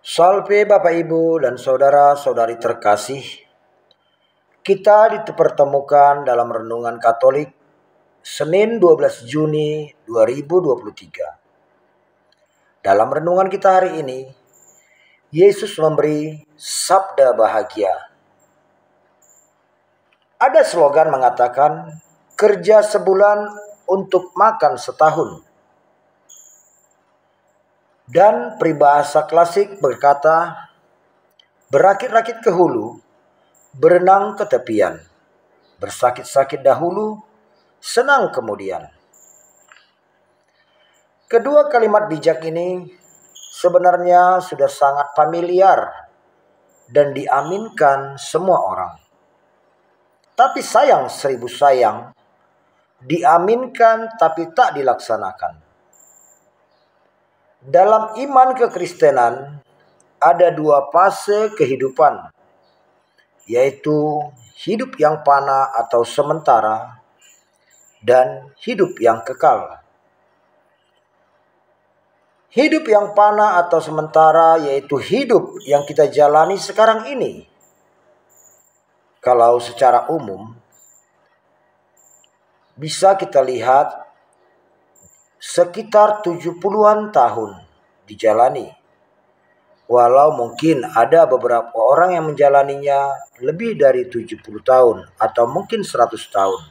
Salve Bapak Ibu dan saudara-saudari terkasih. Kita dipertemukan dalam renungan Katolik Senin 12 Juni 2023. Dalam renungan kita hari ini, Yesus memberi sabda bahagia. Ada slogan mengatakan, kerja sebulan untuk makan setahun. Dan peribahasa klasik berkata, berakit-rakit ke hulu, berenang ke tepian, bersakit-sakit dahulu, senang kemudian. Kedua kalimat bijak ini sebenarnya sudah sangat familiar dan diaminkan semua orang. Tapi sayang seribu sayang, diaminkan tapi tak dilaksanakan. Dalam iman kekristenan ada dua fase kehidupan, yaitu hidup yang fana atau sementara dan hidup yang kekal. Hidup yang fana atau sementara yaitu hidup yang kita jalani sekarang ini. Kalau secara umum bisa kita lihat sekitar 70-an tahun dijalani. Walau mungkin ada beberapa orang yang menjalaninya lebih dari 70 tahun atau mungkin 100 tahun.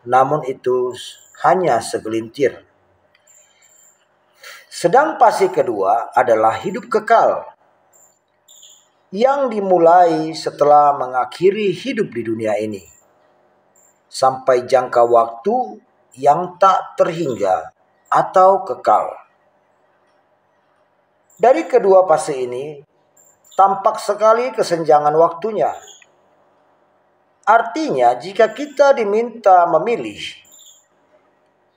Namun itu hanya segelintir. Sedang fase kedua adalah hidup kekal yang dimulai setelah mengakhiri hidup di dunia ini sampai jangka waktu yang tak terhingga atau kekal. Dari kedua fase ini tampak sekali kesenjangan waktunya. Artinya jika kita diminta memilih,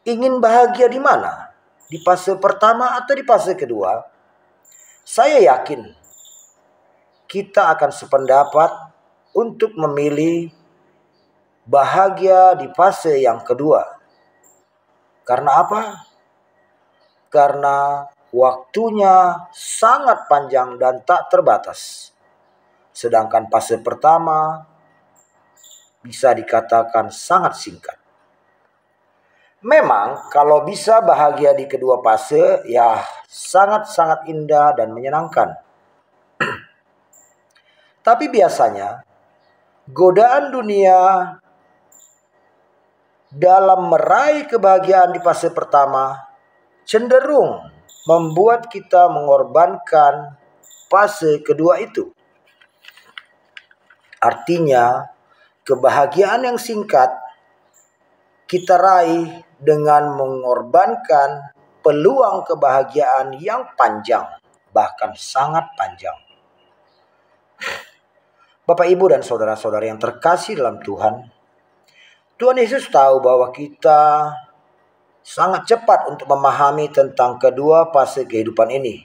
ingin bahagia di mana? Di fase pertama atau di fase kedua? Saya yakin kita akan sependapat untuk memilih bahagia di fase yang kedua. Karena apa? Karena waktunya sangat panjang dan tak terbatas. Sedangkan fase pertama bisa dikatakan sangat singkat. Memang kalau bisa bahagia di kedua fase, ya sangat-sangat indah dan menyenangkan. Tapi biasanya godaan dunia dalam meraih kebahagiaan di fase pertama cenderung membuat kita mengorbankan fase kedua itu. Artinya, kebahagiaan yang singkat kita raih dengan mengorbankan peluang kebahagiaan yang panjang, bahkan sangat panjang. Bapak, Ibu, dan saudara-saudara yang terkasih dalam Tuhan, Tuhan Yesus tahu bahwa kita sangat cepat untuk memahami tentang kedua fase kehidupan ini.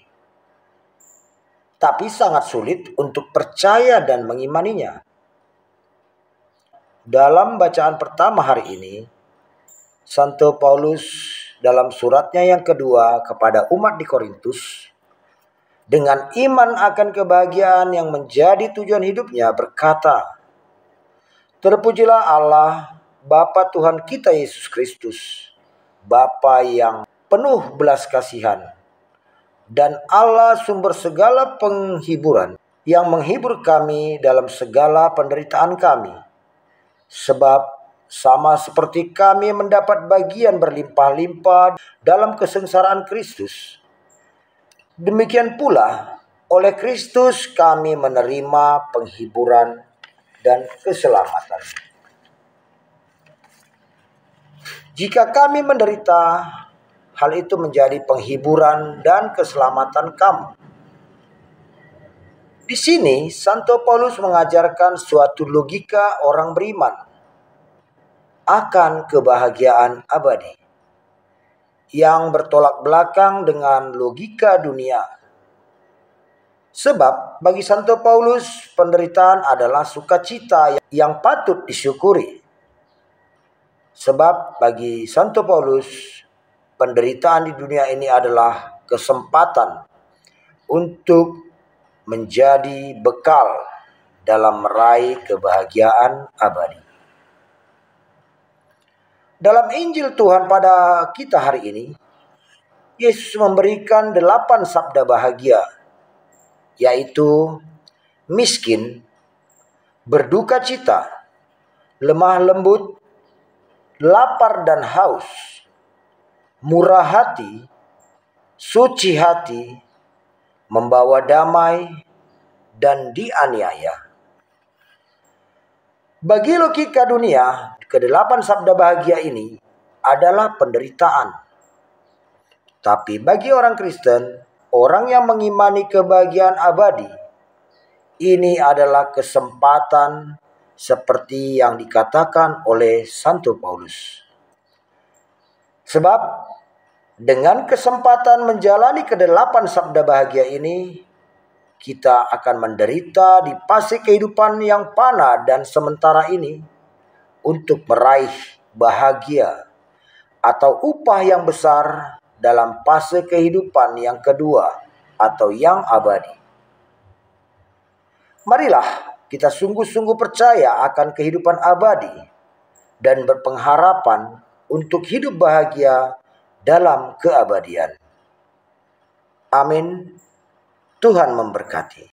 Tapi sangat sulit untuk percaya dan mengimaninya. Dalam bacaan pertama hari ini, Santo Paulus dalam suratnya yang kedua kepada umat di Korintus, dengan iman akan kebahagiaan yang menjadi tujuan hidupnya berkata, terpujilah Allah, Bapa Tuhan kita Yesus Kristus, Bapa yang penuh belas kasihan, dan Allah sumber segala penghiburan, yang menghibur kami dalam segala penderitaan kami. Sebab sama seperti kami mendapat bagian berlimpah-limpah dalam kesengsaraan Kristus, demikian pula oleh Kristus kami menerima penghiburan dan keselamatan. Jika kami menderita, hal itu menjadi penghiburan dan keselamatan kamu. Di sini, Santo Paulus mengajarkan suatu logika orang beriman akan kebahagiaan abadi yang bertolak belakang dengan logika dunia. Sebab bagi Santo Paulus, penderitaan adalah sukacita yang patut disyukuri. Sebab bagi Santo Paulus, penderitaan di dunia ini adalah kesempatan untuk menjadi bekal dalam meraih kebahagiaan abadi. Dalam Injil Tuhan pada kita hari ini, Yesus memberikan 8 sabda bahagia, yaitu miskin, berduka cita, lemah lembut, lapar dan haus, murah hati, suci hati, membawa damai, dan dianiaya. Bagi logika dunia, ke-8 sabda bahagia ini adalah penderitaan. Tapi bagi orang Kristen, orang yang mengimani kebahagiaan abadi, ini adalah kesempatan seperti yang dikatakan oleh Santo Paulus. Sebab dengan kesempatan menjalani ke-8 sabda bahagia ini, kita akan menderita di fase kehidupan yang fana dan sementara ini untuk meraih bahagia atau upah yang besar dalam fase kehidupan yang kedua atau yang abadi. Marilah kita sungguh-sungguh percaya akan kehidupan abadi dan berpengharapan untuk hidup bahagia dalam keabadian. Amin. Tuhan memberkati.